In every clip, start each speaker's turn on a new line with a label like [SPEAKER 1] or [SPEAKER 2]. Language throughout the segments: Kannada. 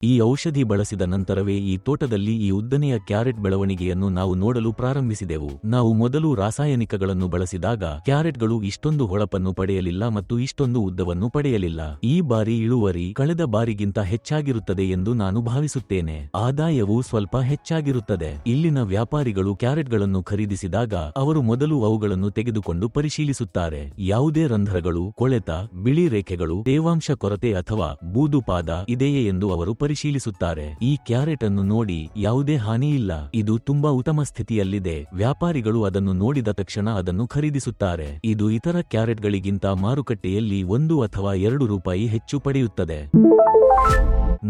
[SPEAKER 1] ಈ ಔಷಧಿ ಬಳಸಿದ ನಂತರವೇ ಈ ತೋಟದಲ್ಲಿ ಈ ಉದ್ದನೆಯ ಕ್ಯಾರೆಟ್ ಬೆಳವಣಿಗೆಯನ್ನು ನಾವು ನೋಡಲು ಪ್ರಾರಂಭಿಸಿದೆವು. ನಾವು ಮೊದಲು ರಾಸಾಯನಿಕಗಳನ್ನು ಬಳಸಿದಾಗ ಕ್ಯಾರೆಟ್ಗಳು ಇಷ್ಟೊಂದು ಹೊಳಪನ್ನು ಪಡೆಯಲಿಲ್ಲ ಮತ್ತು ಇಷ್ಟೊಂದು ಉದ್ದವನ್ನು ಪಡೆಯಲಿಲ್ಲ. ಈ ಬಾರಿ ಇಳುವರಿ ಕಳೆದ ಬಾರಿಗಿಂತ ಹೆಚ್ಚಾಗಿರುತ್ತದೆ ಎಂದು ನಾನು ಭಾವಿಸುತ್ತೇನೆ. ಆದಾಯವೂ ಸ್ವಲ್ಪ ಹೆಚ್ಚಾಗಿರುತ್ತದೆ. ಇಲ್ಲಿನ ವ್ಯಾಪಾರಿಗಳು ಕ್ಯಾರೆಟ್ಗಳನ್ನು ಖರೀದಿಸಿದಾಗ ಅವರು ಮೊದಲು ಅವುಗಳನ್ನು ತೆಗೆದುಕೊಂಡು ಪರಿಶೀಲಿಸುತ್ತಾರೆ. ಯಾವುದೇ ರಂಧ್ರಗಳು, ಕೊಳೆತ, ಬಿಳಿ ರೇಖೆಗಳು, ತೇವಾಂಶ ಕೊರತೆ ಅಥವಾ ಬೂದುಪಾದ ಇದೆಯೇ ಎಂದು ಅವರು ಪರಿಶೀಲಿಸುತ್ತಾರೆ. ಈ ಕ್ಯಾರೆಟ್ ಅನ್ನು ನೋಡಿ ಯಾವುದೇ ಹಾನಿಯಿಲ್ಲ, ಇದು ತುಂಬಾ ಉತ್ತಮ ಸ್ಥಿತಿಯಲ್ಲಿದೆ. ವ್ಯಾಪಾರಿಗಳು ಅದನ್ನು ನೋಡಿದ ತಕ್ಷಣ ಅದನ್ನು ಖರೀದಿಸುತ್ತಾರೆ. ಇದು ಇತರ ಕ್ಯಾರೆಟ್ಗಳಿಗಿಂತ ಮಾರುಕಟ್ಟೆಯಲ್ಲಿ 1 ಅಥವಾ 2 ರೂಪಾಯಿ ಹೆಚ್ಚು ಪಡೆಯುತ್ತದೆ.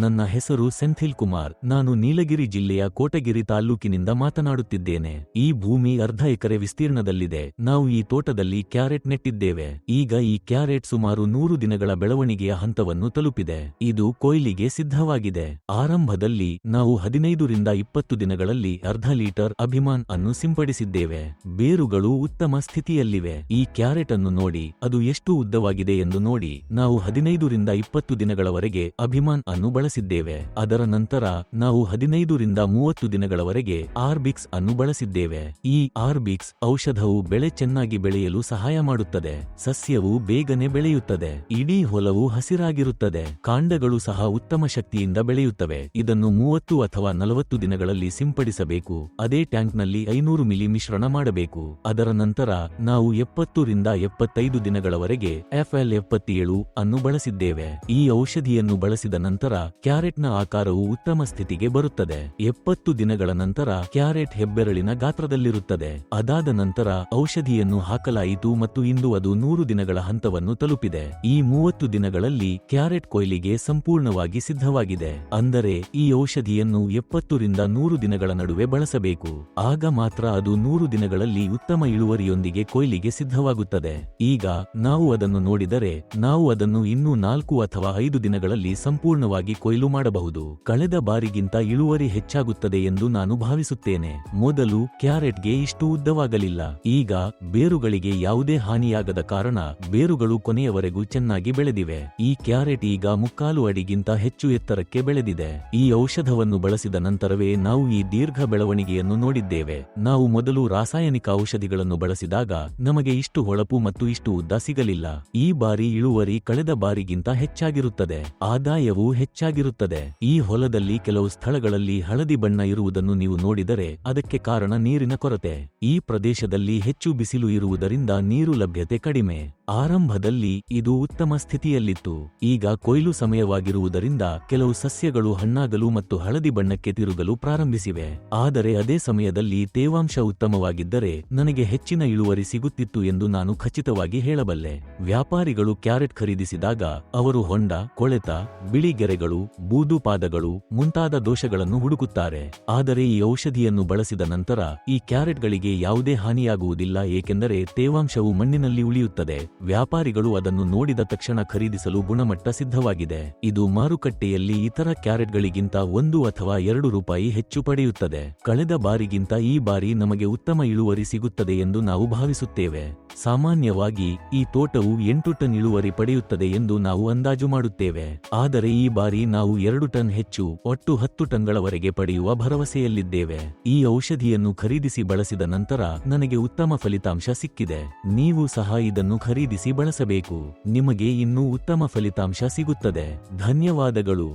[SPEAKER 1] ನನ್ನ ಹೆಸರು ಸೆಂಥಿಲ್ ಕುಮಾರ್. ನಾನು ನೀಲಗಿರಿ ಜಿಲ್ಲೆಯ ಕೋಟಗಿರಿ ತಾಲ್ಲೂಕಿನಿಂದ ಮಾತನಾಡುತ್ತಿದ್ದೇನೆ. ಈ ಭೂಮಿ 1/2 ಎಕರೆ ವಿಸ್ತೀರ್ಣದಲ್ಲಿದೆ. ನಾವು ಈ ತೋಟದಲ್ಲಿ ಕ್ಯಾರೆಟ್ ನೆಟ್ಟಿದ್ದೇವೆ. ಈಗ ಈ ಕ್ಯಾರೆಟ್ ಸುಮಾರು 100 ದಿನಗಳ ಬೆಳವಣಿಗೆಯ ಹಂತವನ್ನು ತಲುಪಿದೆ. ಇದು ಕೊಯ್ಲಿಗೆ ಸಿದ್ಧವಾಗಿದೆ. ಆರಂಭದಲ್ಲಿ ನಾವು 15 ರಿಂದ 20 ದಿನಗಳಲ್ಲಿ 1/2 ಲೀಟರ್ ಅಭಿಮಾನ್ ಅನ್ನು ಸಿಂಪಡಿಸಿದ್ದೇವೆ. ಬೇರುಗಳು ಉತ್ತಮ ಸ್ಥಿತಿಯಲ್ಲಿವೆ. ಈ ಕ್ಯಾರೆಟ್ ಅನ್ನು ನೋಡಿ, ಅದು ಎಷ್ಟು ಉದ್ದವಾಗಿದೆ ಎಂದು ನೋಡಿ. ನಾವು 15 ರಿಂದ 20 ದಿನಗಳವರೆಗೆ ಅಭಿಮಾನ್ ಅನ್ನು ಬಳಸಿದ್ದೇವೆ. ಅದರ ನಂತರ ನಾವು 15 ರಿಂದ 30 ದಿನಗಳವರೆಗೆ ಆರ್ಬಿಕ್ಸ್ ಅನ್ನು ಬಳಸಿದ್ದೇವೆ. ಈ ಆರ್ಬಿಕ್ಸ್ ಔಷಧವು ಬೆಳೆ ಚೆನ್ನಾಗಿ ಬೆಳೆಯಲು ಸಹಾಯ ಮಾಡುತ್ತದೆ. ಸಸ್ಯವು ಬೇಗನೆ ಬೆಳೆಯುತ್ತದೆ. ಇಡೀ ಹೊಲವು ಹಸಿರಾಗಿರುತ್ತದೆ. ಕಾಂಡಗಳು ಸಹ ಉತ್ತಮ ಶಕ್ತಿಯಿಂದ ಬೆಳೆಯುತ್ತವೆ. ಇದನ್ನು 30 ಅಥವಾ 40 ದಿನಗಳಲ್ಲಿ ಸಿಂಪಡಿಸಬೇಕು. ಅದೇ ಟ್ಯಾಂಕ್ನಲ್ಲಿ 500 ಮಿಲಿ ಮಿಶ್ರಣ ಮಾಡಬೇಕು. ಅದರ ನಂತರ ನಾವು 70 ರಿಂದ 75 ದಿನಗಳವರೆಗೆ FL77 ಅನ್ನು ಬಳಸಿದ್ದೇವೆ. ಈ ಔಷಧಿಯನ್ನು ಬಳಸಿದ ನಂತರ ಕ್ಯಾರೆಟ್ನ ಆಕಾರವು ಉತ್ತಮ ಸ್ಥಿತಿಗೆ ಬರುತ್ತದೆ. 70 ದಿನಗಳ ನಂತರ ಕ್ಯಾರೆಟ್ ಹೆಬ್ಬೆರಳಿನ ಗಾತ್ರದಲ್ಲಿರುತ್ತದೆ. ಅದಾದ ನಂತರ ಔಷಧಿಯನ್ನು ಹಾಕಲಾಯಿತು ಮತ್ತು ಇಂದು ಅದು 100 ದಿನಗಳ ಹಂತವನ್ನು ತಲುಪಿದೆ. ಈ 30 ದಿನಗಳಲ್ಲಿ ಕ್ಯಾರೆಟ್ ಕೊಯ್ಲಿಗೆ ಸಂಪೂರ್ಣವಾಗಿ ಸಿದ್ಧವಾಗಿದೆ. ಅಂದರೆ ಈ ಔಷಧಿಯನ್ನು 70 ರಿಂದ 100 ದಿನಗಳ ನಡುವೆ ಬಳಸಬೇಕು. ಆಗ ಮಾತ್ರ ಅದು 100 ದಿನಗಳಲ್ಲಿ ಉತ್ತಮ ಇಳುವರಿಯೊಂದಿಗೆ ಕೊಯ್ಲಿಗೆ ಸಿದ್ಧವಾಗುತ್ತದೆ. ಈಗ ನಾವು ಅದನ್ನು ನೋಡಿದರೆ ನಾವು ಅದನ್ನು ಇನ್ನೂ 4 ಅಥವಾ 5 ದಿನಗಳಲ್ಲಿ ಸಂಪೂರ್ಣವಾಗಿ ಕೊಯ್ಲು ಮಾಡಬಹುದು. ಕಳೆದ ಬಾರಿಗಿಂತ ಇಳುವರಿ ಹೆಚ್ಚಾಗುತ್ತದೆ ಎಂದು ನಾನು ಭಾವಿಸುತ್ತೇನೆ. ಮೊದಲು ಕ್ಯಾರೆಟ್ಗೆ ಇಷ್ಟು ಉದ್ದವಾಗಲಿಲ್ಲ. ಈಗ ಬೇರುಗಳಿಗೆ ಯಾವುದೇ ಹಾನಿಯಾಗದ ಕಾರಣ ಬೇರುಗಳು ಕೊನೆಯವರೆಗೂ ಚೆನ್ನಾಗಿ ಬೆಳೆದಿವೆ. ಈ ಕ್ಯಾರೆಟ್ ಈಗ 3/4 ಅಡಿಗಿಂತ ಹೆಚ್ಚು ಎತ್ತರಕ್ಕೆ ಬೆಳೆದಿದೆ. ಈ ಔಷಧವನ್ನು ಬಳಸಿದ ನಂತರವೇ ನಾವು ಈ ದೀರ್ಘ ಬೆಳವಣಿಗೆಯನ್ನು ನೋಡಿದ್ದೇವೆ. ನಾವು ಮೊದಲು ರಾಸಾಯನಿಕ ಔಷಧಿಗಳನ್ನು ಬಳಸಿದಾಗ ನಮಗೆ ಇಷ್ಟು ಹೊಳಪು ಮತ್ತು ಇಷ್ಟು ಉದ್ದ ಸಿಗಲಿಲ್ಲ. ಈ ಬಾರಿ ಇಳುವರಿ ಕಳೆದ ಬಾರಿಗಿಂತ ಹೆಚ್ಚಾಗಿರುತ್ತದೆ. ಆದಾಯವೂ ಹೆಚ್ಚಾಗಿರುತ್ತದೆ. ಈ ಹೊಲದಲ್ಲಿ ಕೆಲವು ಸ್ಥಳಗಳಲ್ಲಿ ಹಳದಿ ಬಣ್ಣ ಇರುವುದನ್ನು ನೀವು ನೋಡಿದರೆ ಅದಕ್ಕೆ ಕಾರಣ ನೀರಿನ ಕೊರತೆ. ಈ ಪ್ರದೇಶದಲ್ಲಿ ಹೆಚ್ಚು ಬಿಸಿಲು ಇರುವುದರಿಂದ ನೀರು ಲಭ್ಯತೆ ಕಡಿಮೆ. ಆರಂಭದಲ್ಲಿ ಇದು ಉತ್ತಮ ಸ್ಥಿತಿಯಲ್ಲಿತ್ತು. ಈಗ ಕೊಯ್ಲು ಸಮಯವಾಗಿರುವುದರಿಂದ ಕೆಲವು ಸಸ್ಯಗಳು ಹಣ್ಣಾಗಲು ಮತ್ತು ಹಳದಿ ಬಣ್ಣಕ್ಕೆ ತಿರುಗಲು ಪ್ರಾರಂಭಿಸಿವೆ. ಆದರೆ ಅದೇ ಸಮಯದಲ್ಲಿ ತೇವಾಂಶ ಉತ್ತಮವಾಗಿದ್ದರೆ ನನಗೆ ಹೆಚ್ಚಿನ ಇಳುವರಿ ಸಿಗುತ್ತಿತ್ತು ಎಂದು ನಾನು ಖಚಿತವಾಗಿ ಹೇಳಬಲ್ಲೆ. ವ್ಯಾಪಾರಿಗಳು ಕ್ಯಾರೆಟ್ ಖರೀದಿಸಿದಾಗ ಅವರು ಹೊಂಡ, ಕೊಳೆತ, ಬಿಳಿ ಗೆರೆಗಳು, ಬೂದುಪಾದಗಳು ಮುಂತಾದ ದೋಷಗಳನ್ನು ಹುಡುಕುತ್ತಾರೆ. ಆದರೆ ಈ ಔಷಧಿಯನ್ನು ಬಳಸಿದ ನಂತರ ಈ ಕ್ಯಾರೆಟ್ಗಳಿಗೆ ಯಾವುದೇ ಹಾನಿಯಾಗುವುದಿಲ್ಲ, ಏಕೆಂದರೆ ತೇವಾಂಶವು ಮಣ್ಣಿನಲ್ಲಿ ಉಳಿಯುತ್ತದೆ. ವ್ಯಾಪಾರಿಗಳು ಅದನ್ನು ನೋಡಿದ ತಕ್ಷಣ ಖರೀದಿಸಲು ಗುಣಮಟ್ಟ ಸಿದ್ಧವಾಗಿದೆ. ಇದು ಮಾರುಕಟ್ಟೆಯಲ್ಲಿ ಇತರ ಕ್ಯಾರೆಟ್ಗಳಿಗಿಂತ 1 ಅಥವಾ 2 ರೂಪಾಯಿ ಹೆಚ್ಚು ಪಡೆಯುತ್ತದೆ. ಕಳೆದ ಬಾರಿಗಿಂತ ಈ ಬಾರಿ ನಮಗೆ ಉತ್ತಮ ಇಳುವರಿ ಸಿಗುತ್ತದೆ ಎಂದು ನಾವು ಭಾವಿಸುತ್ತೇವೆ. ಸಾಮಾನ್ಯವಾಗಿ ಈ ತೋಟವು 8 ಟನ್ ಇಳುವರಿ ಪಡೆಯುತ್ತದೆ ಎಂದು ನಾವು ಅಂದಾಜು ಮಾಡುತ್ತೇವೆ. ಆದರೆ ಈ ಬಾರಿ ನಾವು 2 ಟನ್ ಹೆಚ್ಚು, ಒಟ್ಟು 10 ಟನ್ಗಳವರೆಗೆ ಪಡೆಯುವ ಭರವಸೆಯಲ್ಲಿದ್ದೇವೆ. ಈ ಔಷಧಿಯನ್ನು ಖರೀದಿಸಿ ಬಳಸಿದ ನಂತರ ನನಗೆ ಉತ್ತಮ ಫಲಿತಾಂಶ ಸಿಕ್ಕಿದೆ. ನೀವು ಸಹ ಇದನ್ನು ಖರೀದಿಸಿ ಬಳಸಬೇಕು. ನಿಮಗೆ ಇನ್ನೂ ಉತ್ತಮ ಫಲಿತಾಂಶ ಸಿಗುತ್ತದೆ. ಧನ್ಯವಾದಗಳು.